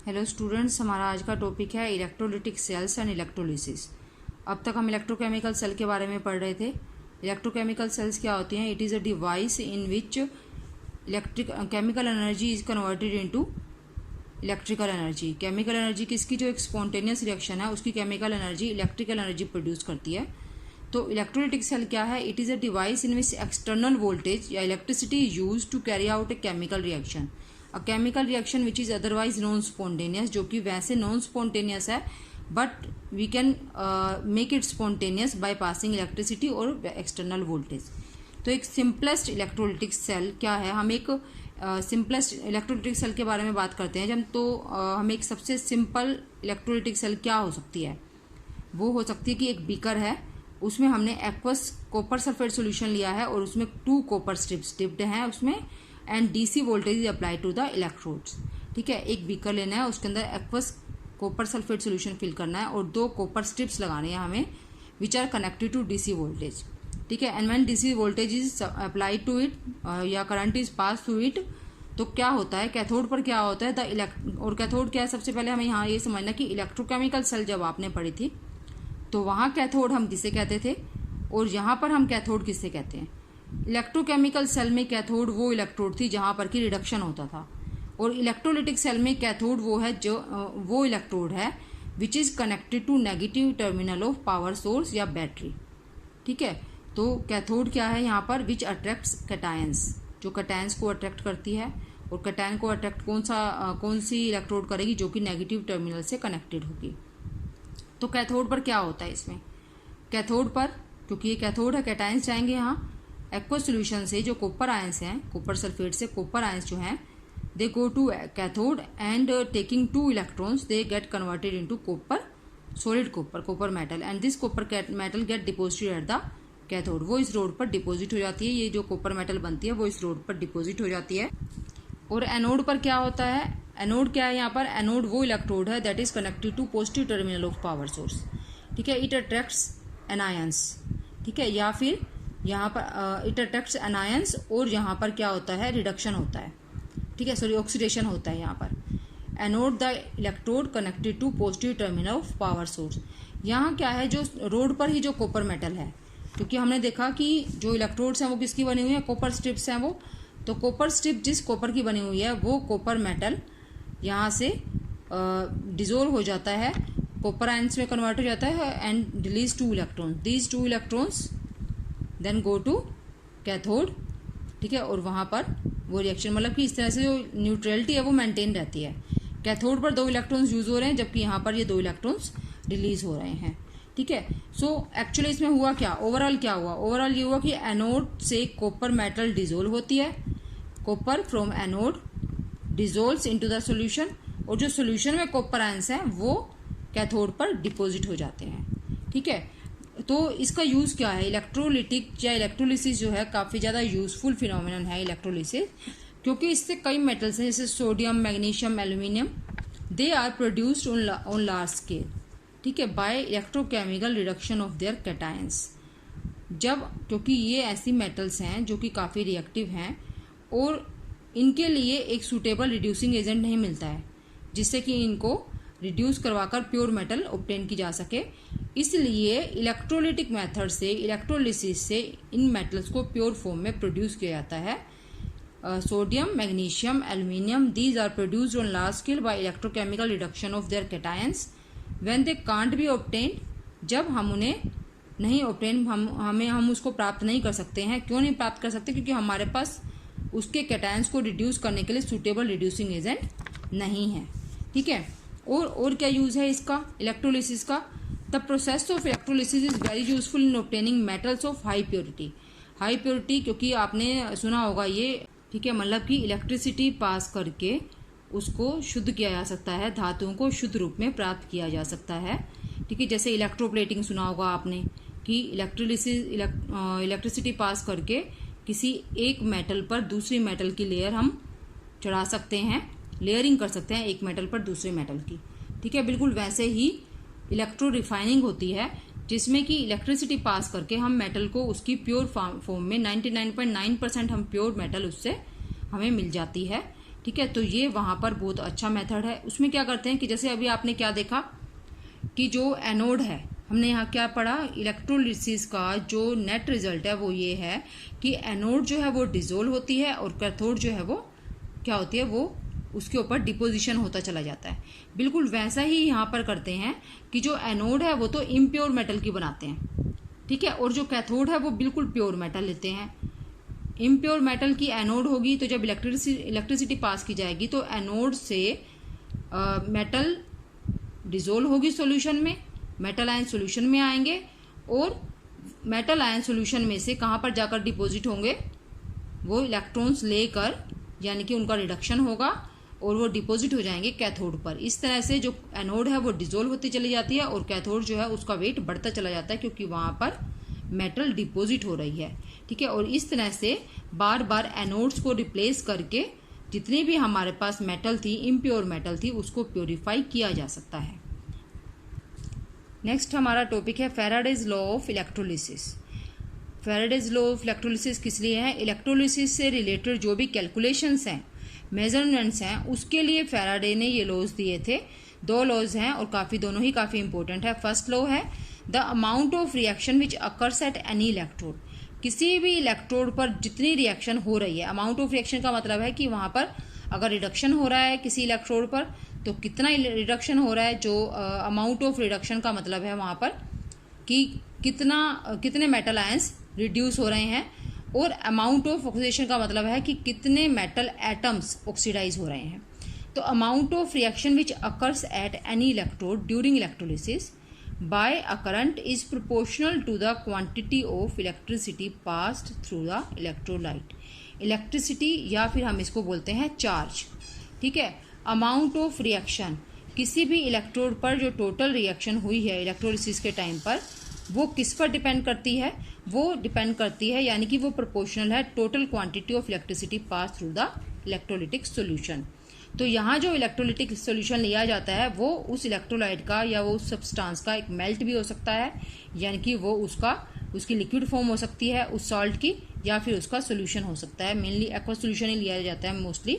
Hello students, हमारा आज का टॉपिक है इलेक्ट्रोलिटिक सेल्स एंड इलेक्ट्रोलिसिस। अब तक हम इलेक्ट्रोकेमिकल सेल के बारे में पढ़ रहे थे। इलेक्ट्रोकेमिकल सेल्स क्या होती हैं? It is a device in which electric chemical energy is converted into electrical energy. Chemical energy किसकी जो एक स्पॉन्टेनियस रिएक्शन है उसकी chemical energy electrical energy produce करती है। तो इलेक्ट्रोलिटिक सेल क्या है? It is a device in which external voltage या electricity is use to carry out a chemical reaction. A chemical reaction which is otherwise non spontaneous, जो कि वैसे non spontaneous है but we can make it spontaneous by passing electricity और external voltage. तो एक simplest electrolytic cell क्या है? हम एक सिंपलेस्ट इलेक्ट्रोलिटिक सेल के बारे में बात करते हैं जब, तो हम एक सबसे सिंपल इलेक्ट्रोलिटिक सेल क्या हो सकती है? वो हो सकती है कि एक बीकर है, उसमें हमने एक्वस कॉपर सल्फेट सॉल्यूशन लिया है और उसमें 2 कॉपर स्ट्रिप्स डिप्ड हैं उसमें, and DC voltage is apply to the electrodes. ठीक है, एक बीकर लेना है, उसके अंदर aqueous copper sulphate solution fill करना है और 2 कॉपर स्ट्रिप्स लगाने हैं हमें, which are connected to DC voltage. ठीक है, and when DC voltage is applied to it या current is pass through it, तो क्या होता है कैथोड पर? क्या होता है और कैथोड क्या है? सबसे पहले हमें यहाँ ये समझना कि इलेक्ट्रोकेमिकल सेल जब आपने पढ़ी थी तो वहाँ कैथोड हम किसे कहते थे और यहाँ पर हम कैथोड किसे कहते हैं? इलेक्ट्रोकेमिकल सेल में कैथोड वो इलेक्ट्रोड थी जहाँ पर कि रिडक्शन होता था, और इलेक्ट्रोलिटिक सेल में कैथोड वो है जो वो इलेक्ट्रोड है which is connected to negative terminal of power source या बैटरी। ठीक है, तो कैथोड क्या है यहाँ पर? विच अट्रैक्ट्स कैटायंस, जो कैटायंस को अट्रैक्ट करती है, और कैटायन को अट्रैक्ट कौन सी इलेक्ट्रोड करेगी? जो कि नेगेटिव टर्मिनल से कनेक्टेड होगी। तो कैथोड पर क्या होता है? इसमें कैथोड पर, क्योंकि ये कैथोड है, कैटायंस जाएंगे यहाँ एक्वस सॉल्यूशन से, जो कॉपर आयंस हैं, कॉपर सल्फेट से कॉपर आयंस जो हैं, they go to cathode and taking 2 electrons they get converted into copper solid copper metal, and this copper metal get deposited at the cathode. वो इस road पर deposit हो जाती है, ये जो कॉपर मेटल बनती है वो इस रोड पर डिपोजिट हो जाती है। और एनोड पर क्या होता है? एनोड क्या है यहाँ पर? एनोड वो इलेक्ट्रोड है that is connected to positive terminal of power source. ठीक है, इट अट्रैक्ट्स एनायंस। ठीक है, या फिर यहाँ पर इट अट्रैक्ट्स एनायंस, और यहाँ पर क्या होता है? रिडक्शन होता है। ठीक है, सॉरी, ऑक्सीडेशन होता है यहाँ पर। Anode the electrode connected to positive terminal of power source. यहाँ क्या है? जो रोड पर ही जो कॉपर मेटल है, क्योंकि हमने देखा कि जो इलेक्ट्रोड्स हैं वो किसकी बनी हुई है? कॉपर स्ट्रिप्स हैं वो। तो कॉपर स्ट्रिप जिस कॉपर की बनी हुई है वो कॉपर मेटल यहाँ से डिजोल्व हो जाता है, कॉपर आयंस में कन्वर्ट हो जाता है, and release 2 electrons. These 2 electrons then go to cathode. ठीक है, और वहाँ पर वो रिएक्शन, मतलब कि इस तरह से जो न्यूट्रलिटी है वो मेंटेन रहती है। कैथोड पर 2 इलेक्ट्रॉन्स यूज हो रहे हैं, जबकि यहाँ पर ये 2 इलेक्ट्रॉन्स रिलीज हो रहे हैं। ठीक है, सो एक्चुअली इसमें हुआ क्या? ओवरऑल क्या हुआ? ओवरऑल ये हुआ कि एनोड से कॉपर मेटल डिजोल्व होती है, copper from anode dissolves into the solution, और जो सॉल्यूशन में कॉपर आयंस हैं वो कैथोड पर डिपॉजिट हो जाते हैं। ठीक है, तो इसका यूज़ क्या है? इलेक्ट्रोलिटिक या इलेक्ट्रोलिसिस जो है काफ़ी ज़्यादा यूजफुल फिनोमिनन है इलेक्ट्रोलिसिस, क्योंकि इससे कई मेटल्स हैं जैसे sodium, magnesium, aluminium, they are produced on large scale. ठीक है, by electrochemical reduction of their cations. जब, क्योंकि ये ऐसी मेटल्स हैं जो कि काफ़ी रिएक्टिव हैं और इनके लिए एक सूटेबल रिड्यूसिंग एजेंट नहीं मिलता है जिससे कि इनको रिड्यूस करवाकर प्योर मेटल ऑब्टेन की जा सके, इसलिए इलेक्ट्रोलिटिक मेथड से, इलेक्ट्रोलिसिस से इन मेटल्स को प्योर फॉर्म में प्रोड्यूस किया जाता है। Sodium, magnesium, aluminium, these are produced on large scale by electrochemical reduction of their cations when they can't be obtained. जब हम उन्हें नहीं ऑब्टेन, हम उसको प्राप्त नहीं कर सकते हैं। क्यों नहीं प्राप्त कर सकते? क्योंकि हमारे पास उसके कैटायंस को रिड्यूस करने के लिए सूटेबल रिड्यूसिंग एजेंट नहीं है। ठीक है, और क्या यूज है इसका इलेक्ट्रोलिसिस का? The process of electrolysis is very useful in obtaining metals of high purity. High purity, क्योंकि आपने सुना होगा ये, ठीक है, मतलब कि इलेक्ट्रिसिटी पास करके उसको शुद्ध किया जा सकता है, धातुओं को शुद्ध रूप में प्राप्त किया जा सकता है। ठीक है, जैसे इलेक्ट्रोप्लेटिंग सुना होगा आपने कि इलेक्ट्रिसिटी पास करके किसी एक मेटल पर दूसरी मेटल की लेयर हम चढ़ा सकते हैं, लेयरिंग कर सकते हैं एक मेटल पर दूसरे मेटल की। ठीक है, बिल्कुल वैसे ही इलेक्ट्रो रिफाइनिंग होती है जिसमें कि इलेक्ट्रिसिटी पास करके हम मेटल को उसकी प्योर फॉर्म में 99.9% हम प्योर मेटल उससे हमें मिल जाती है। ठीक है, तो ये वहाँ पर बहुत अच्छा मेथड है। उसमें क्या करते हैं कि जैसे अभी आपने क्या देखा कि जो एनोड है, हमने यहाँ क्या पढ़ा, इलेक्ट्रोलिसिस का जो नेट रिजल्ट है वो ये है कि एनोड जो है वो डिसोल्व होती है और कैथोड जो है वो क्या होती है, वो उसके ऊपर डिपोजिशन होता चला जाता है। बिल्कुल वैसा ही यहाँ पर करते हैं कि जो एनोड है वो तो इम्प्योर मेटल की बनाते हैं, ठीक है, और जो कैथोड है वो बिल्कुल प्योर मेटल लेते हैं। इम्प्योर मेटल की एनोड होगी तो जब इलेक्ट्रिसिटी पास की जाएगी तो एनोड से मेटल डिसोल्व होगी सॉल्यूशन में, मेटल आयन सॉल्यूशन में आएंगे और मेटल आयन सॉल्यूशन में से कहाँ पर जाकर डिपॉजिट होंगे, वो इलेक्ट्रॉन्स लेकर, यानी कि उनका रिडक्शन होगा और वो डिपॉजिट हो जाएंगे कैथोड पर। इस तरह से जो एनोड है वो डिसोल्व होती चली जाती है और कैथोड जो है उसका वेट बढ़ता चला जाता है क्योंकि वहाँ पर मेटल डिपॉजिट हो रही है, ठीक है। और इस तरह से बार बार एनोड्स को रिप्लेस करके जितनी भी हमारे पास मेटल थी, इम्प्योर मेटल थी, उसको प्योरीफाई किया जा सकता है। नेक्स्ट हमारा टॉपिक है Faraday's law of electrolysis. Faraday's law of electrolysis किस लिए है? इलेक्ट्रोलिसिस से रिलेटेड जो भी कैलकुलेशंस हैं, मेजरमेंट्स हैं, उसके लिए फैराडे ने ये लॉज दिए थे। 2 लॉज हैं और दोनों ही काफ़ी इंपॉर्टेंट है। फर्स्ट लॉ है the amount of reaction which occurs at any electrode. किसी भी इलेक्ट्रोड पर जितनी रिएक्शन हो रही है, अमाउंट ऑफ रिएक्शन का मतलब है कि वहाँ पर अगर रिडक्शन हो रहा है किसी इलेक्ट्रोड पर तो कितना रिडक्शन हो रहा है। जो अमाउंट ऑफ रिडक्शन का मतलब है वहाँ पर कि कितने मेटल आयंस रिड्यूस हो रहे हैं, और अमाउंट ऑफ ऑक्सीडेशन का मतलब है कि कितने मेटल एटम्स ऑक्सीडाइज हो रहे हैं। तो amount of reaction which occurs at any electrode during electrolysis by a current is proportional to the quantity of electricity passed through the electrolyte. Electricity या फिर हम इसको बोलते हैं चार्ज, ठीक है। अमाउंट ऑफ रिएक्शन, किसी भी इलेक्ट्रोड पर जो टोटल रिएक्शन हुई है इलेक्ट्रोलिसिस के टाइम पर, वो किस पर डिपेंड करती है? वो डिपेंड करती है, यानी कि वो प्रोपोर्शनल है total quantity of electricity pass through the electrolytic solution. तो यहाँ जो इलेक्ट्रोलिटिक सॉल्यूशन लिया जाता है वो उस इलेक्ट्रोलाइट का या वो उस सब्सटेंस का एक मेल्ट भी हो सकता है, यानी कि वो उसकी लिक्विड फॉर्म हो सकती है उस सॉल्ट की, या फिर उसका सॉल्यूशन हो सकता है। मेनली एक्वा सॉल्यूशन ही लिया जाता है मोस्टली।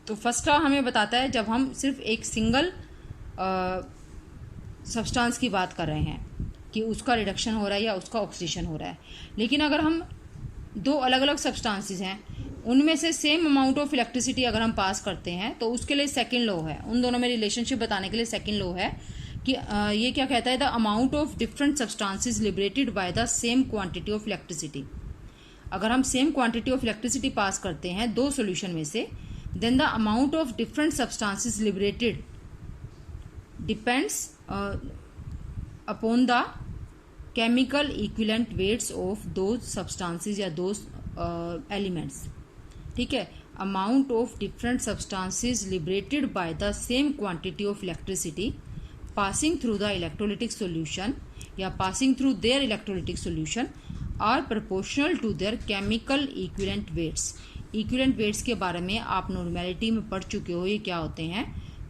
तो फर्स्ट का हमें बताता है जब हम सिर्फ एक सिंगल सब्सटेंस की बात कर रहे हैं कि उसका रिडक्शन हो रहा है या उसका ऑक्सीडेशन हो रहा है। लेकिन अगर हम 2 अलग अलग सब्सटेंसेस हैं, उनमें से सेम अमाउंट ऑफ इलेक्ट्रिसिटी अगर हम पास करते हैं तो उसके लिए सेकंड लॉ है। उन दोनों में रिलेशनशिप बताने के लिए सेकंड लॉ है कि ये क्या कहता है, the amount of different substances liberated by the same quantity of electricity. अगर हम same quantity of electricity pass करते हैं 2 सॉल्यूशन में से, then the amount of different substances liberated depends upon the chemical equivalent weights of those substances या those elements, ठीक है। Amount of different substances liberated by the same quantity of electricity passing through the electrolytic solution या passing through there electrolytic solution are proportional to their chemical equivalent weights. Equivalent weights के बारे में आप normality में पढ़ चुके हो, ये क्या होते हैं,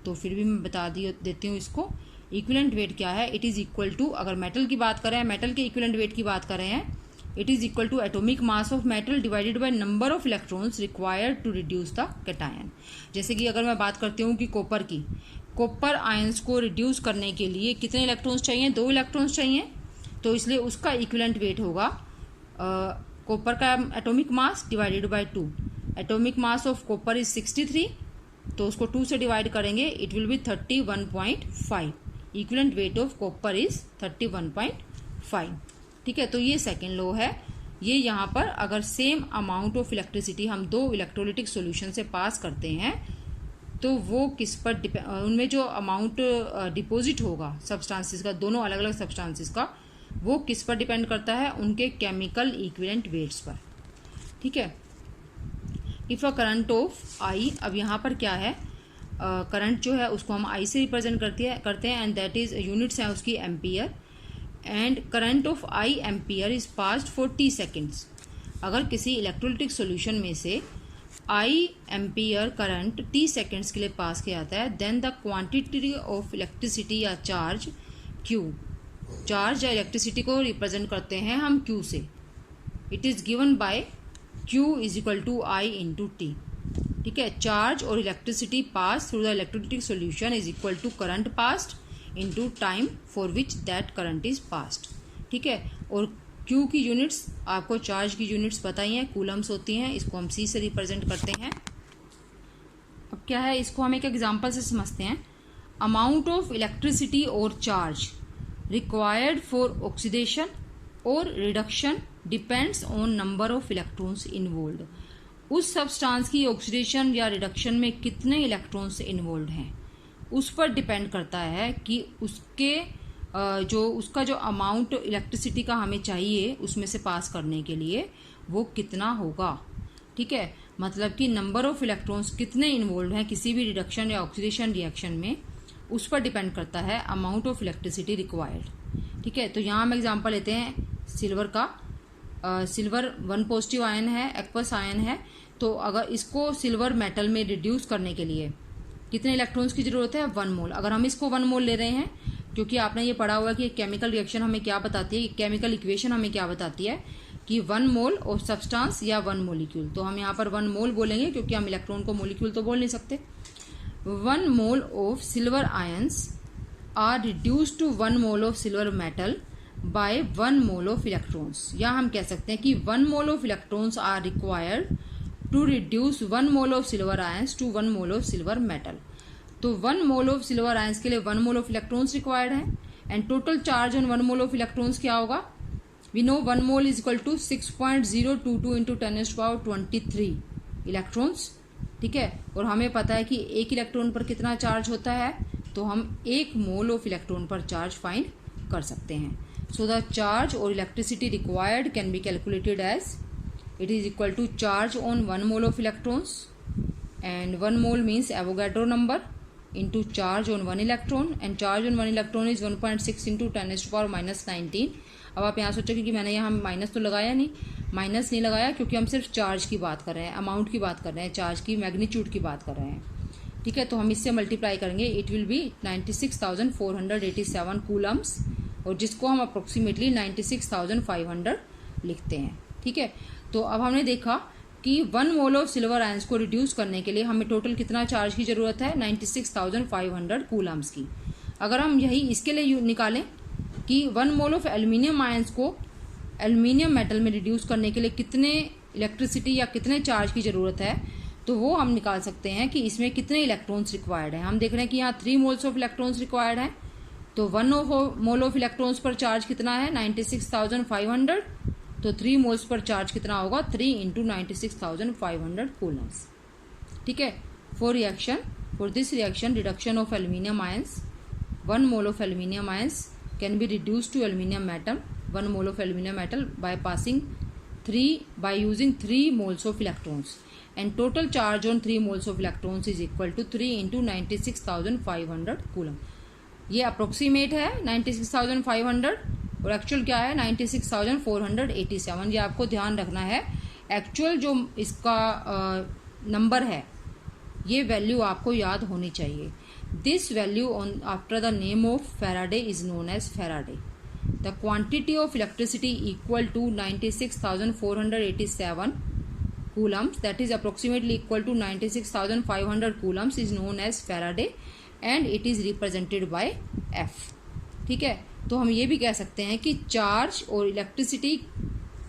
तो फिर भी मैं बता देती हूँ इसको। इक्विवेलेंट वेट क्या है? इट इज़ इक्वल टू, अगर मेटल की बात करें, मेटल के इक्विवेलेंट वेट की बात कर रहे हैं, it is equal to atomic mass of metal divided by number of electrons required to reduce the cation. जैसे कि अगर मैं बात करती हूँ कि कॉपर आयंस को रिड्यूस करने के लिए कितने इलेक्ट्रॉन्स चाहिए? 2 इलेक्ट्रॉन्स चाहिए, तो इसलिए उसका इक्विवेलेंट वेट होगा कॉपर का atomic mass divided by 2। Atomic mass of copper is 63, तो उसको 2 से डिवाइड करेंगे, it will be 31.5। Equivalent weight of copper is 31.5, ठीक है। तो ये सेकेंड लॉ है। ये यहाँ पर अगर सेम अमाउंट ऑफ इलेक्ट्रिसिटी हम 2 इलेक्ट्रोलिटिक सॉल्यूशन से पास करते हैं तो वो किस पर उनमें जो अमाउंट डिपॉजिट होगा सब्सटेंसेस का, दोनों अलग अलग सब्सटेंसेस का, वो किस पर डिपेंड करता है? उनके केमिकल इक्विवेलेंट वेट्स पर, ठीक है। इफ़ अ करंट ऑफ आई, अब यहाँ पर क्या है, करंट जो है उसको हम आई से रिप्रेजेंट करते हैं एंड दैट इज यूनिट्स है उसकी ampere, and current of I ampere is passed for t seconds. अगर किसी इलेक्ट्रोलिटिक सॉल्यूशन में से I ampere current t seconds के लिए पास किया जाता है, then the quantity of electricity या चार्ज क्यू, चार्ज या इलेक्ट्रिसिटी को रिप्रेजेंट करते हैं हम क्यू से। It is given by Q is equal to I into t, ठीक ठीक है। चार्ज और electricity pass through the electrolytic solution is equal to current passed into time for which that current is passed, ठीक है। और Q की units आपको charge की यूनिट्स पता ही हैं, कूलम्स होती हैं, इसको हम सी से रिप्रेजेंट करते हैं। अब क्या है, इसको हम एक एग्जांपल से समझते हैं। अमाउंट ऑफ इलेक्ट्रिसिटी और चार्ज रिक्वायर्ड फॉर ऑक्सीडेशन और reduction depends on number of electrons involve. उस सब्सटेंस की ऑक्सीडेशन या रिडक्शन में कितने इलेक्ट्रॉन्स इन्वॉल्व हैं उस पर डिपेंड करता है कि उसका जो अमाउंट इलेक्ट्रिसिटी का हमें चाहिए उसमें से पास करने के लिए वो कितना होगा, ठीक है। मतलब कि नंबर ऑफ इलेक्ट्रॉन्स कितने इन्वॉल्व हैं किसी भी रिडक्शन या ऑक्सीडेशन रिएक्शन में, उस पर डिपेंड करता है अमाउंट ऑफ इलेक्ट्रिसिटी रिक्वायर्ड, ठीक है। तो यहाँ हम एग्जांपल लेते हैं सिल्वर का। सिल्वर 1 पॉजिटिव आयन है, एक्वस आयन है, तो अगर इसको सिल्वर मेटल में रिड्यूस करने के लिए कितने इलेक्ट्रॉन्स की जरूरत है, 1 मोल। अगर हम इसको 1 मोल ले रहे हैं, क्योंकि आपने ये पढ़ा हुआ कि केमिकल रिएक्शन हमें क्या बताती है, केमिकल इक्वेशन हमें क्या बताती है कि 1 मोल ऑफ सब्सटेंस या 1 मोलिक्यूल, तो हम यहाँ पर 1 मोल बोलेंगे क्योंकि हम इलेक्ट्रॉन को मोलिक्यूल तो बोल नहीं सकते। 1 mole of silver ions are reduce to 1 mole of silver metal by 1 mole of electrons, या हम कह सकते हैं कि 1 mole of electrons are required to reduce 1 mole of silver ions to 1 mole of silver metal. तो 1 mole of silver ions के लिए 1 mole of electrons required है, and total charge on 1 mole of electrons क्या होगा, we know 1 mole is equal to 6.022 into 10⁻23 electrons, ठीक है। और हमें पता है कि एक इलेक्ट्रॉन पर कितना चार्ज होता है, तो हम 1 मोल ऑफ इलेक्ट्रॉन पर चार्ज फाइंड कर सकते हैं। सो द चार्ज और electricity required can be calculated as it is equal to charge on 1 mole of electrons, and 1 mole means Avogadro number into charge on 1 electron, and charge on 1 electron is 1.6 into 10⁻⁻19। अब आप यहाँ सोचोगे कि मैंने यहाँ minus तो लगाया नहीं, माइनस नहीं लगाया क्योंकि हम सिर्फ चार्ज की बात कर रहे हैं, अमाउंट की बात कर रहे हैं, चार्ज की मैग्नीट्यूड की बात कर रहे हैं, ठीक है। तो हम इससे मल्टीप्लाई करेंगे, इट विल बी 96,487 कूलम्स, और जिसको हम अप्रोक्सीमेटली 96,500 लिखते हैं, ठीक है। तो अब हमने देखा कि 1 मोल ऑफ सिल्वर आयंस को रिड्यूस करने के लिए हमें टोटल कितना चार्ज की जरूरत है, 96,500 कूलम्स की। अगर हम यही इसके लिए निकालें कि 1 मोल ऑफ एल्यूमिनियम आयंस को एल्यूमिनियम मेटल में रिड्यूस करने के लिए कितने इलेक्ट्रिसिटी या कितने चार्ज की ज़रूरत है, तो वो हम निकाल सकते हैं कि इसमें कितने इलेक्ट्रॉन्स रिक्वायर्ड हैं। हम देख रहे हैं कि यहाँ 3 मोल्स ऑफ इलेक्ट्रॉन्स रिक्वायर्ड हैं, तो 1 मोल ऑफ इलेक्ट्रॉन्स पर चार्ज कितना है, 96,500, तो 3 मोल्स पर चार्ज कितना होगा, 3 इंटू 96,500 कूलम्स, ठीक है। For this reaction reduction of aluminium ions, 1 mole of aluminium ions can be reduce to aluminium metal, 1 mole of aluminium metal by using 3 moles of electrons, and total charge on 3 moles of electrons is equal to 3 into 96,500 coulomb. ये approximate है 96,500 और actual क्या है 96,487। ये आपको ध्यान रखना है, एक्चुअल जो इसका नंबर है ये वैल्यू आपको याद होनी चाहिए। This value on after the name of Faraday is known as Faraday. The quantity of electricity equal to 96,487 coulombs, that is approximately equal to 96,500 coulombs, is known as Faraday and it is represented by F, ठीक है। तो हम ये भी कह सकते हैं कि चार्ज और electricity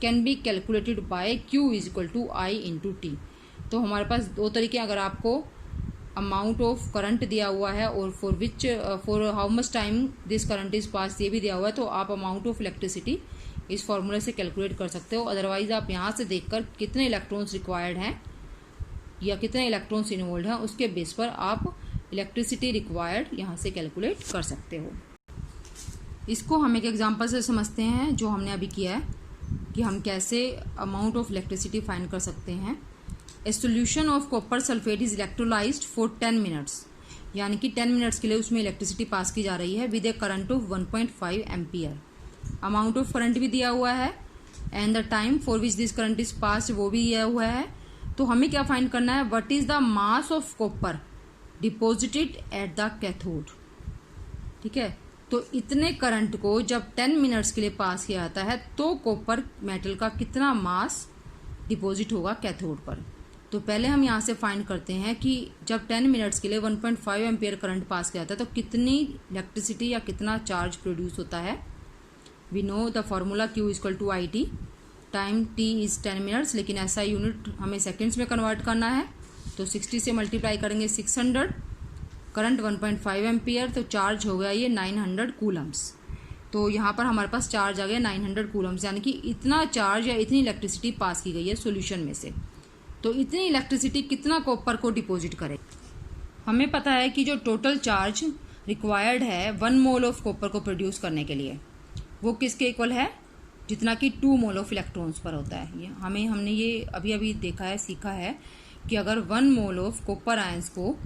can be calculated by Q is equal to I into t. तो हमारे पास 2 तरीके, अगर आपको अमाउंट ऑफ करंट दिया हुआ है और for how much time this current is पास ये भी दिया हुआ है, तो आप अमाउंट ऑफ इलेक्ट्रिसिटी इस फॉर्मूले से कैलकुलेट कर सकते हो। अदरवाइज आप यहाँ से देखकर कितने इलेक्ट्रॉन्स रिक्वायर्ड हैं या कितने इलेक्ट्रॉन्स इन्वॉल्व हैं उसके बेस पर आप इलेक्ट्रिसिटी रिक्वायर्ड यहाँ से कैलकुलेट कर सकते हो। इसको हम एक एग्जांपल से समझते हैं जो हमने अभी किया है कि हम कैसे अमाउंट ऑफ इलेक्ट्रिसिटी फाइंड कर सकते हैं। A solution of copper sulphate is electrolysed for 10 minutes, यानी कि 10 मिनट्स के लिए उसमें इलेक्ट्रिसिटी पास की जा रही है with A current of 1.5 ampere. Amount of current भी दिया हुआ है and the time for which this current is पास वो भी दिया हुआ है। तो हमें क्या फाइंड करना है, what is the mass of copper deposited at the cathode, ठीक है। तो इतने करंट को जब 10 मिनट्स के लिए पास किया जाता है तो कॉपर मेटल का कितना मास डिपॉजिट होगा कैथोड पर। तो पहले हम यहाँ से फाइंड करते हैं कि जब 10 मिनट्स के लिए 1.5 एम्पियर करंट पास किया जाता है तो कितनी इलेक्ट्रिसिटी या कितना चार्ज प्रोड्यूस होता है। We know the formula Q equal to I t, time t is 10 minutes, लेकिन ऐसा यूनिट हमें सेकेंड्स में कन्वर्ट करना है। तो 60 से मल्टीप्लाई करेंगे 600, करंट 1.5 एम्पियर, तो चार्ज हो गया ये 900 कूलम्स। तो यहाँ पर हमारे पास चार्ज आ गया 900 कूलम्स, यानी कि इतना चार्ज या इतनी इलेक्ट्रिसिटी पास की गई है सॉल्यूशन में से। तो इतनी इलेक्ट्रिसिटी कितना कॉपर को डिपॉजिट करे। हमें पता है कि जो टोटल चार्ज रिक्वायर्ड है 1 मोल ऑफ कॉपर को प्रोड्यूस करने के लिए, वो किसके इक्वल है, जितना कि 2 मोल ऑफ इलेक्ट्रॉन्स पर होता है। ये हमने ये अभी अभी देखा है, सीखा है कि अगर 1 मोल ऑफ कॉपर आयंस को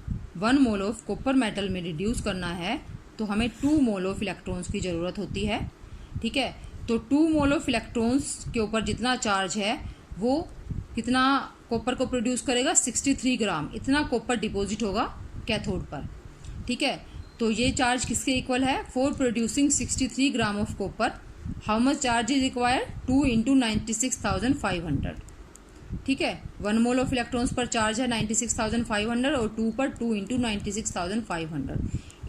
1 मोल ऑफ कॉपर मेटल में रिड्यूस करना है तो हमें 2 मोल ऑफ इलेक्ट्रॉन्स की ज़रूरत होती है। ठीक है, तो 2 मोल ऑफ इलेक्ट्रॉन्स के ऊपर जितना चार्ज है वो कितना कॉपर को प्रोड्यूस करेगा, 63 ग्राम। इतना कॉपर डिपॉजिट होगा कैथोड पर। ठीक है, तो ये चार्ज किसके इक्वल है, for producing 63 gram of copper how much charge is required, 2 into 96,500। ठीक है, 1 मोल ऑफ इलेक्ट्रॉन्स पर चार्ज है 96,500 और 2 पर 2 इंटू 96,500।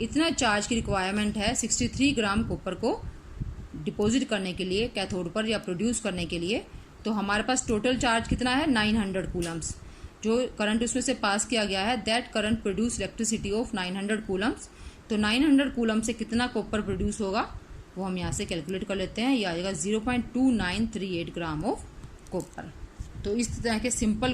इतना चार्ज की रिक्वायरमेंट है 63 ग्राम कॉपर को डिपॉजिट करने के लिए कैथोड पर या प्रोड्यूस करने के लिए। तो हमारे पास टोटल चार्ज कितना है 900 कूलम्स। जो करंट उसमें से पास किया गया है that current produce elasticity of 900 Coulomb's. तो 900 कूलम से कितना कॉपर प्रोड्यूस होगा वो हम यहाँ से कैलकुलेट कर लेते हैं। ये आएगा 0.2938 ग्राम ऑफ कॉपर। तो इस तरह के सिंपल